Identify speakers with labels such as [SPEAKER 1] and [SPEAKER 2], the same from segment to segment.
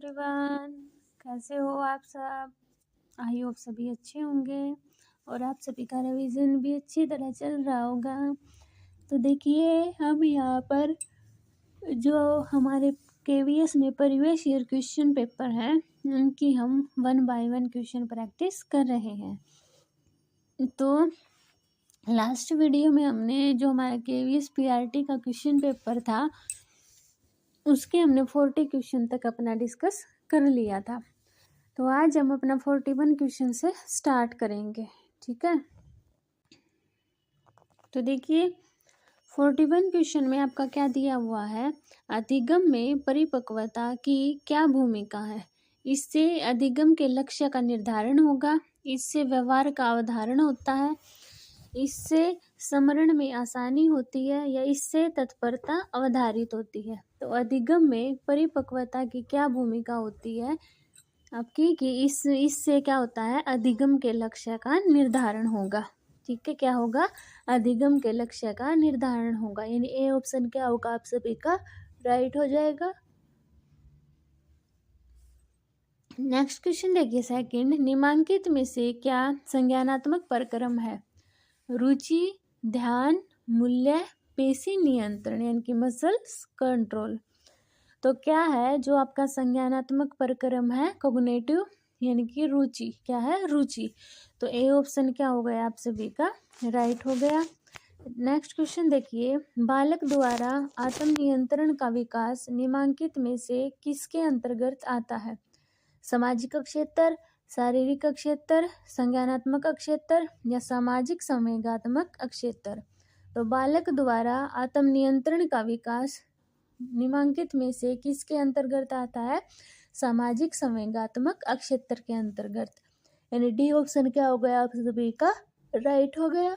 [SPEAKER 1] Everyone, कैसे हो आप सब। आई होप सभी अच्छे होंगे और आप सभी का रिवीजन भी अच्छी तरह चल रहा होगा। तो देखिए, हम यहाँ पर जो हमारे केवीएस में प्रीवियस ईयर क्वेश्चन पेपर हैं उनकी हम 1 बाय 1 क्वेश्चन प्रैक्टिस कर रहे हैं। तो लास्ट वीडियो में हमने जो हमारा केवीएस पीआरटी का क्वेश्चन पेपर था उसके हमने 40 क्वेश्चन तक अपना डिस्कस कर लिया था। तो आज हम अपना 41 क्वेश्चन से स्टार्ट करेंगे, ठीक है। तो देखिए 41 क्वेश्चन में आपका क्या दिया हुआ है, अधिगम में परिपक्वता की क्या भूमिका है। इससे अधिगम के लक्ष्य का निर्धारण होगा, इससे व्यवहार का अवधारण होता है, इससे स्मरण में आसानी होती है या इससे तत्परता अवधारित होती है। तो अधिगम में परिपक्वता की क्या भूमिका होती है आपकी कि इससे क्या होता है, अधिगम के लक्ष्य का निर्धारण होगा, ठीक है। क्या होगा, अधिगम के लक्ष्य का निर्धारण होगा, यानी ए ऑप्शन क्या होगा आप सभी का राइट हो जाएगा। नेक्स्ट क्वेश्चन देखिए सेकंड, निम्नलिखित में से क्या संज्ञानात्मक प्रक्रम है। रुचि, ध्यान, मूल्य, पेशी नियंत्रण यानी कि मसल्स कंट्रोल। तो क्या है जो आपका संज्ञानात्मक प्रक्रम है, कोग्निटिव यानी कि रुचि, क्या है रुचि। तो ए ऑप्शन क्या हो गया आप सभी का राइट हो गया। नेक्स्ट क्वेश्चन देखिए, बालक द्वारा आत्म नियंत्रण का विकास निम्नलिखित में से किसके अंतर्गत आता है। सामाजिक क्षेत्र, शारीरिक क्षेत्र, संज्ञानात्मक क्षेत्र या सामाजिक संवेगात्मक क्षेत्र। तो बालक द्वारा आत्म नियंत्रण का विकास निम्नलिखित में से किसके अंतर्गत आता है, सामाजिक संवेगात्मक क्षेत्र के अंतर्गत, यानी डी ऑप्शन क्या हो गया आप सभी का राइट हो गया।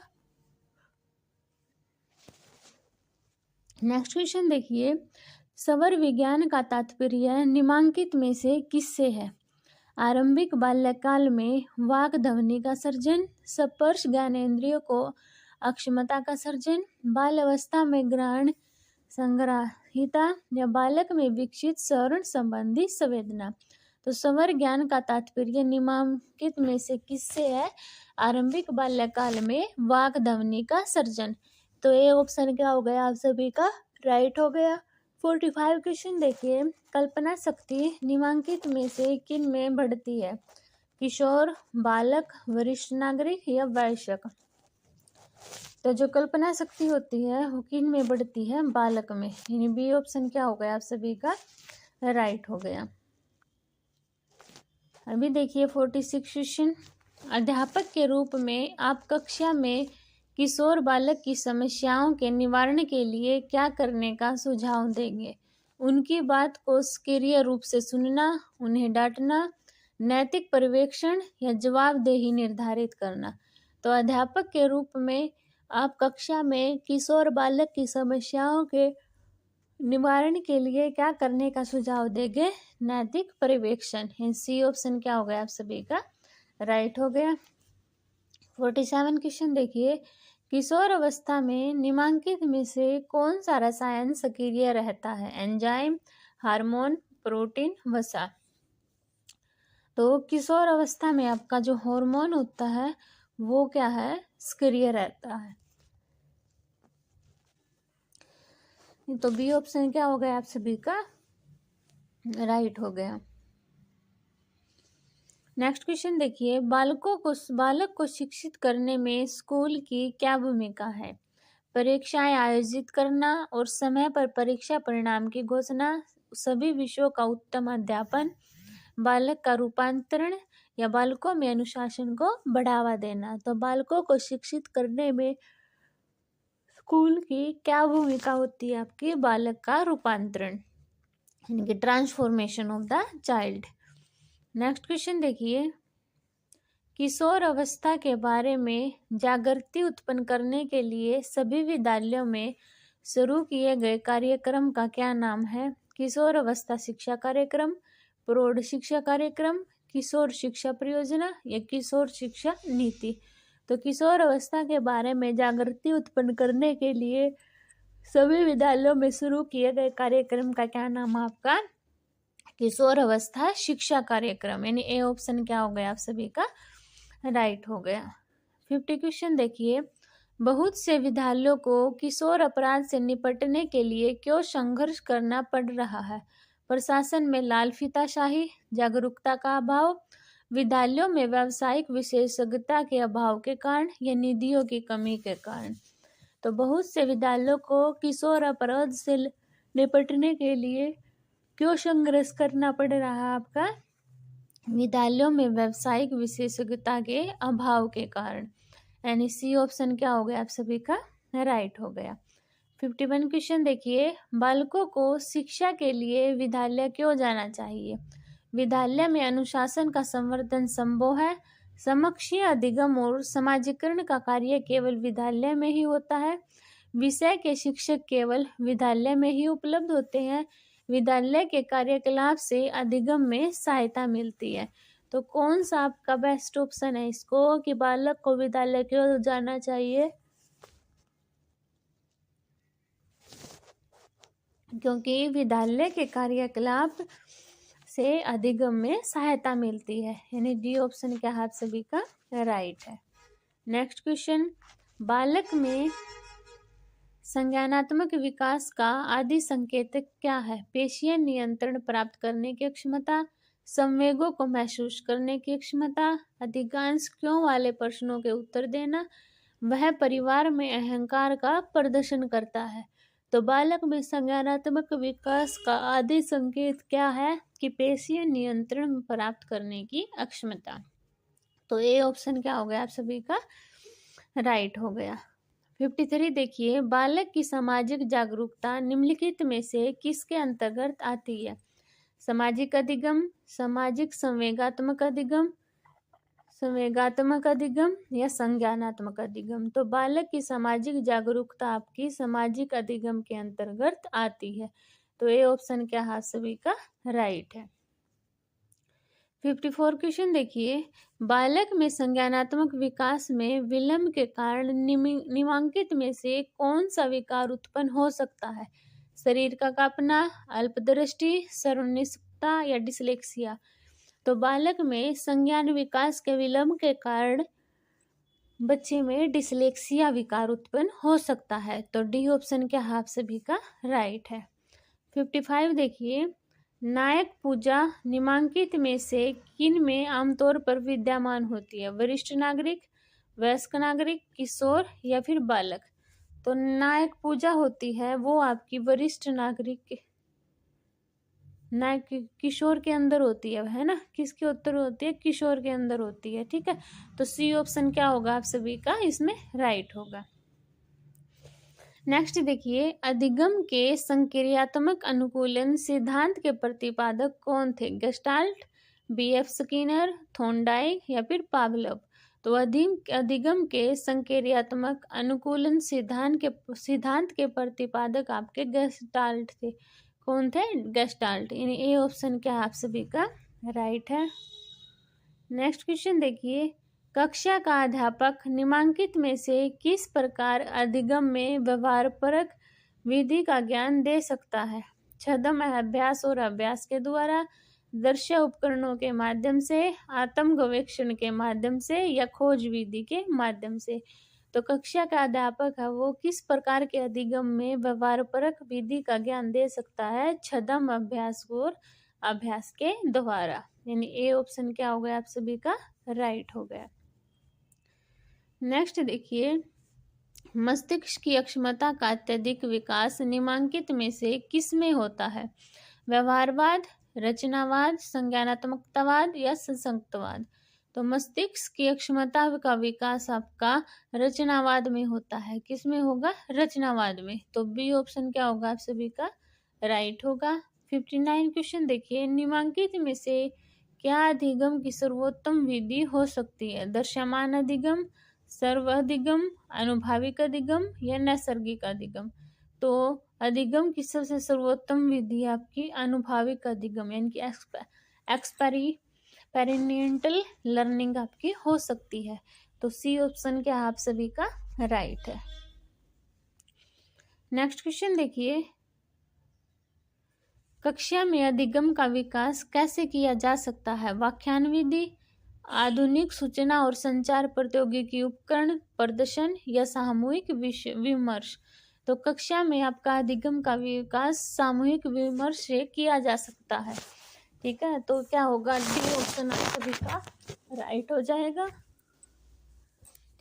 [SPEAKER 1] नेक्स्ट क्वेश्चन देखिए, सवर विज्ञान का तात्पर्य निम्नलिखित में से किससे है। आरंभिक बाल्यकाल में वाक ध्वनि का सर्जन, स्पर्श ज्ञानेंद्रियों को अक्षमता का सर्जन, बाल अवस्था में ग्रहण संग्रहिता या बालक में विकसित स्वर्ण संबंधी संवेदना। तो स्वर ज्ञान का तात्पर्य निम्नलिखित में से किससे है, आरंभिक बाल्यकाल में वाक ध्वनि का सर्जन। तो ये ऑप्शन क्या हो गया आप सभी का राइट हो गया। 45 क्वेश्चन देखिए, कल्पना शक्ति निम्नलिखित में से किन में बढ़ती है, किशोर, बालक, वरिष्ठ नागरिक या वयस्क। तो जो कल्पना शक्ति होती है वो किन में बढ़ती है, बालक में, यानी बी ऑप्शन क्या हो गया आप सभी का राइट हो गया। अभी देखिए 46 क्वेश्चन, अध्यापक के रूप में आप कक्षा में किशोर बालक की समस्याओं के निवारण के लिए क्या करने का सुझाव देंगे। उनकी बात को सक्रिय रूप से सुनना, उन्हें डांटना, नैतिक पर्यवेक्षण या जवाबदेही निर्धारित करना। तो अध्यापक के रूप में आप कक्षा में किशोर बालक की समस्याओं के निवारण के लिए क्या करने का सुझाव देंगे, नैतिक पर्यवेक्षण, सी ऑप्शन क्या हो गया आप सभी का राइट हो गया। 47 क्वेश्चन देखिए, किशोर अवस्था में निम्नलिखित में से कौन सा रसायन सक्रिय रहता है, एंजाइम, हार्मोन, प्रोटीन, वसा। तो किशोर अवस्था में आपका जो हार्मोन होता है वो क्या है, सक्रिय रहता है। तो बी ऑप्शन क्या हो गया आप सभी का राइट हो गया। नेक्स्ट क्वेश्चन देखिए, बालक को शिक्षित करने में स्कूल की क्या भूमिका है। परीक्षाएं आयोजित करना और समय पर परीक्षा परिणाम की घोषणा, सभी विषयों का उत्तम अध्यापन, बालक का रूपांतरण या बालकों में अनुशासन को बढ़ावा देना। तो बालकों को शिक्षित करने में स्कूल की क्या भूमिका होती है आपकी, बालक का रूपांतरण यानी कि transformation of the child. Next question देखिए, किशोर अवस्था के बारे में जागृति उत्पन्न करने के लिए सभी विद्यालयों में शुरू किए गए कार्यक्रम का क्या नाम है। किशोर अवस्था शिक्षा कार्यक्रम, प्रौढ़ शिक्षा कार्यक्रम, किशोर शिक्षा परियोजना या किशोर शिक्षा नीति। तो किशोर अवस्था के बारे में जागृति उत्पन्न करने के लिए सभी विद्यालयों में शुरू किए गए कार्यक्रम का क्या नाम है आपका, किशोर अवस्था शिक्षा कार्यक्रम, यानी ए ऑप्शन क्या हो गया आप सभी का राइट हो गया। 50 क्वेश्चन देखिए, बहुत से विद्यालयों को किशोर अपराध से निपटने के लिए क्यों संघर्ष करना पड़ रहा है? प्रशासन में लाल फीताशाही, जागरूकता का अभाव, विद्यालयों में व्यावसायिक विशेषज्ञता के अभाव के कारण या निधियों की कमी के कारण। तो बहुत से विद्यालयों को किशोर अपराध से निपटने के लिए क्यों संघर्ष करना पड़ रहा है आपका? विद्यालयों में व्यावसायिक विशेषज्ञता के अभाव के कारण, यानी सी ऑप्शन क्या हो गया आप सभी का राइट हो गया। 51 क्वेश्चन देखिए, बालकों को शिक्षा के लिए विद्यालय क्यों जाना चाहिए? विद्यालय में अनुशासन का संवर्धन संभव है, समकक्षीय अधिगम और समाजीकरण का कार्य केवल विद्यालय में ही होता है, विषय के शिक्षक केवल विद्यालय में ही उपलब्ध होते हैं, विद्यालय के कार्यकलाप से अधिगम में सहायता मिलती है। तो कौन सा आपका बेस्ट ऑप्शन है इसको कि बालक को विद्यालय क्यों जाना चाहिए? क्योंकि विद्यालय के कार्यकलाप से अधिगम में सहायता मिलती है, यानी डी ऑप्शन क्या है आप सभी का राइट है। नेक्स्ट क्वेश्चन, बालक में संज्ञानात्मक विकास का आदि संकेतक क्या है? पेशीय नियंत्रण प्राप्त करने की क्षमता, संवेगों को महसूस करने की क्षमता, अधिकांश क्यों वाले प्रश्नों के उत्तर देना, वह परिवार में अहंकार का प्रदर्शन करता है। तो बालक में संज्ञानात्मक विकास का आदि संकेत क्या है कि पेशीय नियंत्रण प्राप्त करने की अक्षमता। तो ए ऑप्शन क्या हो गया आप सभी का राइट हो गया। 53 देखिए, बालक की सामाजिक जागरूकता निम्नलिखित में से किसके अंतर्गत आती है? सामाजिक अधिगम, सामाजिक संवेगात्मक अधिगम, संवेगात्मक अधिगम या संज्ञानात्मक अधिगम। तो बालक की सामाजिक जागरूकता आपकी सामाजिक अधिगम के अंतर्गत आती है। तो ये ऑप्शन क्या है सभी का राइट है। 54 क्वेश्चन देखिए, बालक में संज्ञानात्मक विकास में विलंब के कारण निम्नलिखित में से कौन सा विकार उत्पन्न हो सकता है? शरीर का कांपना, अल्पदृष्टि, सर्वनिष्ठता या डिसलेक्सिया। तो बालक में संज्ञान विकास के विलंब के कारण बच्चे में डिसलेक्सिया विकार उत्पन्न हो सकता है। तो डी ऑप्शन क्या है आप सभी का राइट है। 55 देखिए, नायक पूजा निम्नलिखित में से किन में आमतौर पर विद्यमान होती है? वरिष्ठ नागरिक, वयस्क नागरिक, किशोर या फिर बालक। तो नायक पूजा होती है वो आपकी वरिष्ठ नागरिक नायक किशोर के अंदर होती है ना? किसके उत्तर होती है? किशोर के अंदर होती है। ठीक है, तो सी ऑप्शन क्या होगा आप सभी का इसमें राइट होगा। नेक्स्ट देखिए, अधिगम के संक्रियात्मक अनुकूलन सिद्धांत के प्रतिपादक कौन थे? गेस्टाल्ट, बीएफ स्किनर, थॉर्नडाइक या फिर पावलोव। तो अधिगम के संक्रियात्मक अनुकूलन सिद्धांत के प्रतिपादक आपके गेस्टाल्ट थे। कौन थे? गेस्टाल्ट, यानी ए ऑप्शन क्या आप सभी का राइट है। नेक्स्ट क्वेश्चन देखिए, कक्षा का अध्यापक निम्नलिखित में से किस प्रकार अधिगम में व्यवहारपरक विधि का ज्ञान दे सकता है? छद्म अभ्यास और अभ्यास के द्वारा, दृश्य उपकरणों के माध्यम से, आत्म गवेषण के माध्यम से या खोज विधि के माध्यम से। तो कक्षा का अध्यापक है वो किस प्रकार के अधिगम में व्यवहारपरक विधि का ज्ञान दे सकता है? छद्म अभ्यास और अभ्यास के द्वारा, यानी ए ऑप्शन क्या हो गया आप सभी का राइट हो गया। नेक्स्ट देखिए, मस्तिष्क की अक्षमता का अत्यधिक विकास निम्नलिखित में से किस में होता है? व्यवहारवाद, रचनावाद, संज्ञानात्मकतावाद या सशक्तवाद। तो मस्तिष्क की अक्षमता का विकास आपका रचनावाद में होता है। किस में होगा? रचनावाद में। तो बी ऑप्शन क्या होगा आप सभी का राइट होगा। 59 क्वेश्चन देखिए, निम्नलिखित में से क्या अधिगम की सर्वोत्तम विधि हो सकती है? दृश्यमान अधिगम, सर्व अधिगम, अनुभाविक अधिगम या नैसर्गिक अधिगम। तो अधिगम की सबसे सर्वोत्तम विधि आपकी अनुभाविक अधिगम, यानी कि एक्सपेरिमेंटल लर्निंग आपकी हो सकती है। तो सी ऑप्शन क्या आप सभी का राइट है। नेक्स्ट क्वेश्चन देखिए, कक्षा में अधिगम का विकास कैसे किया जा सकता है? व्याख्यान विधि, आधुनिक सूचना और संचार प्रौद्योगिकी उपकरण, प्रदर्शन या सामूहिक विमर्श। तो कक्षा में आपका अधिगम का विकास सामूहिक विमर्श से किया जा सकता है। ठीक है, तो क्या होगा, डी ऑप्शन आप सभी का राइट हो जाएगा।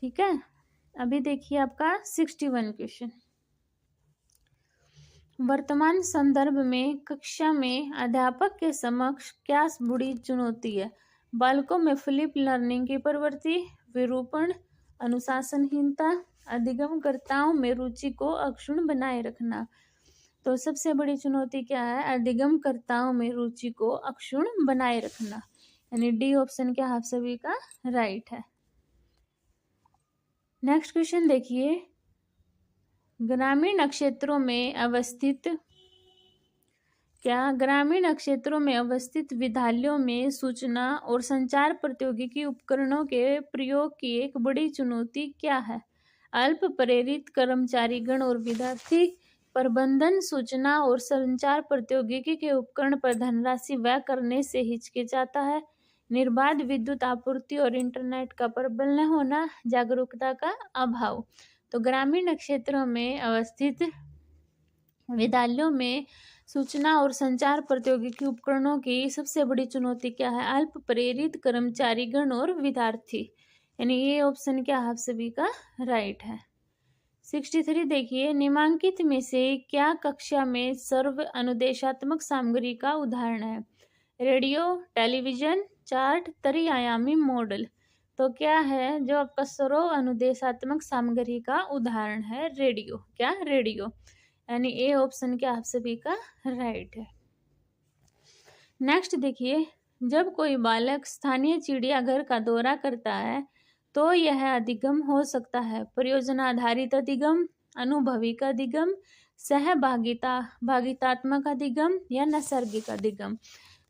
[SPEAKER 1] ठीक है, अभी देखिए आपका 61 क्वेश्चन। वर्तमान संदर्भ में कक्षा में अध्यापक के समक्ष क्या बड़ी चुनौती है? बालकों में फ्लिप लर्निंग की प्रवृत्ति, विरूपण, अनुशासनहीनता, अधिगमकर्ताओं में रुचि को अक्षुण्ण बनाए रखना। तो सबसे बड़ी चुनौती क्या है? अधिगमकर्ताओं में रुचि को अक्षुण्ण बनाए रखना, यानी डी ऑप्शन क्या आप सभी का राइट है। नेक्स्ट क्वेश्चन देखिए, ग्रामीण क्षेत्रों में अवस्थित विद्यालयों में सूचना और संचार प्रौद्योगिकी उपकरणों के प्रयोग की एक बड़ी चुनौती क्या है? अल्प प्रेरित कर्मचारीगण और विद्यार्थी, प्रबंधन सूचना और संचार प्रौद्योगिकी के उपकरण पर धनराशि व्यय करने से हिचकिचाता है, निर्बाध विद्युत आपूर्ति और इंटरनेट का प्रबल न होना, जागरूकता का अभाव। तो ग्रामीण क्षेत्रों में अवस्थित विद्यालयों में सूचना और संचार प्रौद्योगिकी उपकरणों की सबसे बड़ी चुनौती क्या है? अल्प प्रेरित कर्मचारीगण और विद्यार्थी, यानी ये ऑप्शन क्या आप सभी का राइट है। 63 देखिए, निम्नलिखित में से क्या कक्षा में सर्व अनुदेशात्मक सामग्री का उदाहरण है? रेडियो, टेलीविजन, चार्ट, त्रिआयामी मॉडल। तो क्या है जो आपका सर्व अनुदेशात्मक सामग्री का उदाहरण है? रेडियो। क्या? रेडियो, यानी ए ऑप्शन क्या आप सभी का राइट है। नेक्स्ट देखिए, जब कोई बालक स्थानीय चिड़ियाघर का दौरा करता है तो यह अधिगम हो सकता है परियोजना आधारित अधिगम, अनुभविक अधिगम, भागितात्मक अधिगम या नैसर्गिक अधिगम।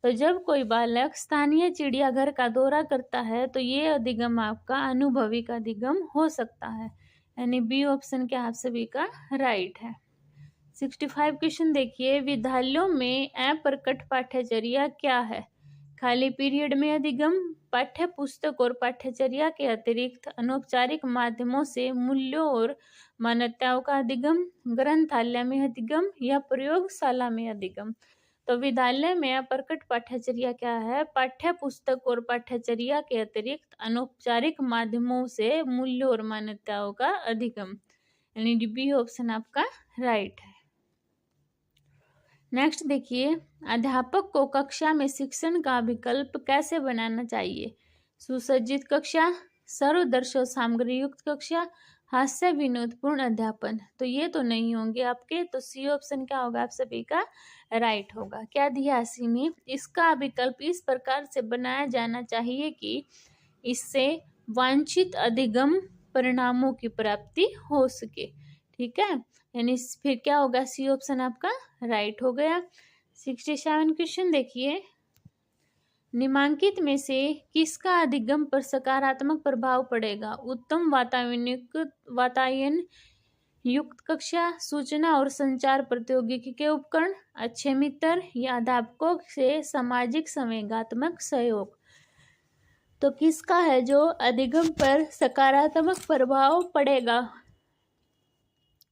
[SPEAKER 1] तो जब कोई बालक स्थानीय चिड़ियाघर का दौरा करता है तो ये अधिगम आपका अनुभविक अधिगम हो सकता है, यानी बी ऑप्शन क्या आप सभी का राइट है। 65 क्वेश्चन देखिए, विद्यालयों में अप्रकट पाठ्यचर्या क्या है? खाली पीरियड में अधिगम, पाठ्य पुस्तक और पाठ्यचर्या के अतिरिक्त अनौपचारिक माध्यमों से मूल्यों और मान्यताओं का अधिगम, ग्रंथालय में अधिगम या प्रयोगशाला में अधिगम। तो विद्यालय में अप्रकट पाठ्यचर्या क्या है? पाठ्य पुस्तक और पाठ्यचर्या के अतिरिक्त अनौपचारिक माध्यमों से मूल्यों और मान्यताओं का अधिगम, यानी बी ऑप्शन आपका राइट है। नेक्स्ट देखिए, अध्यापक को कक्षा में शिक्षण का विकल्प कैसे बनाना चाहिए? सुसज्जित कक्षा, सर्वदर्शी सामग्री युक्त कक्षा, हास्य विनोदपूर्ण अध्यापन। तो ये तो नहीं होंगे आपके, तो सी ऑप्शन क्या होगा आप सभी का राइट होगा। क्या दिया सी में? इसका विकल्प इस प्रकार से बनाया जाना चाहिए कि इससे वांछित अधिगम परिणामों की प्राप्ति हो सके। ठीक है, यानी फिर क्या होगा? सी ऑप्शन आपका राइट हो गया। 67 क्वेश्चन देखिए, निम्नलिखित में से किसका अधिगम पर सकारात्मक प्रभाव पड़ेगा? उत्तम वातायन युक्त कक्षा, सूचना और संचार प्रौद्योगिकी के उपकरण, अच्छे मित्र या अध्यापकों से सामाजिक संवेगात्मक सहयोग। तो किसका है जो अधिगम पर सकारात्मक प्रभाव पड़ेगा?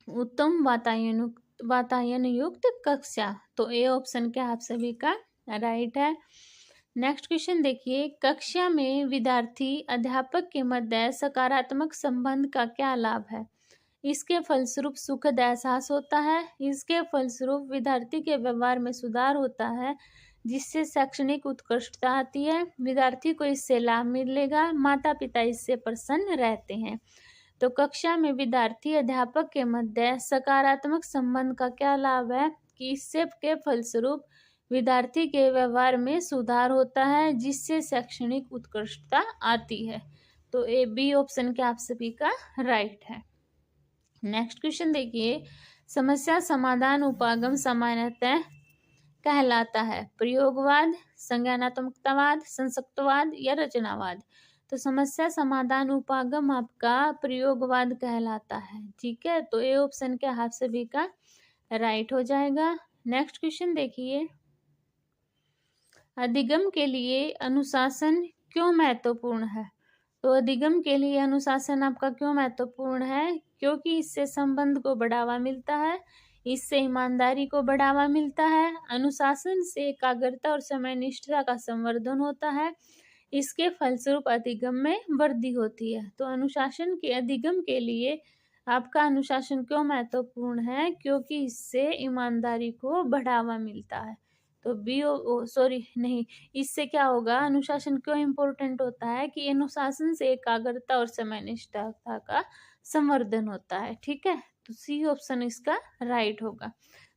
[SPEAKER 1] उत्तम वातायन युक्त कक्षा। तो ए ऑप्शन क्या आप सभी का राइट है। नेक्स्ट क्वेश्चन देखिए, कक्षा में विद्यार्थी अध्यापक के मध्य सकारात्मक संबंध का क्या लाभ है? इसके फलस्वरूप सुखद एहसास होता है, इसके फलस्वरूप विद्यार्थी के व्यवहार में सुधार होता है जिससे शैक्षणिक उत्कृष्टता आती है, विद्यार्थी को इससे लाभ मिलेगा, माता पिता इससे प्रसन्न रहते हैं। तो कक्षा में विद्यार्थी अध्यापक के मध्य सकारात्मक संबंध का क्या लाभ है कि इससे के फलस्वरूप विद्यार्थी के व्यवहार में सुधार होता है जिससे शैक्षणिक उत्कृष्टता आती है। तो ए बी ऑप्शन क्या आप सभी का राइट है। नेक्स्ट क्वेश्चन देखिए, समस्या समाधान उपागम सामान्यतः कहलाता है प्रयोगवाद, संज्ञानात्मकतावाद, संसक्तवाद या रचनावाद। तो समस्या समाधान उपागम आपका प्रयोगवाद कहलाता है। ठीक है, तो ए ऑप्शन क्या आप सभी का राइट हो जाएगा। नेक्स्ट क्वेश्चन देखिए, अधिगम के लिए अनुशासन क्यों महत्वपूर्ण है? तो अधिगम के लिए अनुशासन आपका क्यों महत्वपूर्ण है? क्योंकि इससे संबंध को बढ़ावा मिलता है, इससे ईमानदारी को बढ़ावा मिलता है, अनुशासन से एकाग्रता और समय निष्ठा का संवर्धन होता है, इसके फलस्वरूप अधिगम में वृद्धि होती है। तो अनुशासन के अधिगम के लिए आपका अनुशासन क्यों महत्वपूर्ण है? क्योंकि इससे ईमानदारी को बढ़ावा मिलता है। तो इससे क्या होगा, अनुशासन क्यों इम्पोर्टेंट होता है कि अनुशासन से एकाग्रता और समय निष्ठा का संवर्धन होता है। ठीक है, तो सी ऑप्शन इसका राइट होगा।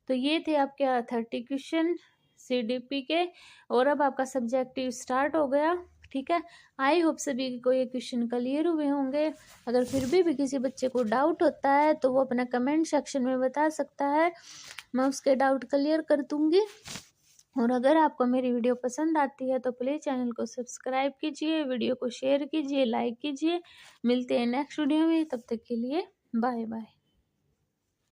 [SPEAKER 1] तो ये थे आपके 30 क्वेश्चन CDP के, और अब आपका सब्जेक्टिव स्टार्ट हो गया। ठीक है, आई होप सभी को ये क्वेश्चन क्लियर हुए होंगे। अगर फिर भी किसी बच्चे को डाउट होता है तो वो अपना कमेंट सेक्शन में बता सकता है, मैं उसके डाउट क्लियर कर दूंगी। और अगर आपको मेरी वीडियो पसंद आती है तो प्लीज़ चैनल को सब्सक्राइब कीजिए, वीडियो को शेयर कीजिए, लाइक कीजिए। मिलते हैं नेक्स्ट वीडियो में, तब तक के लिए बाय बाय।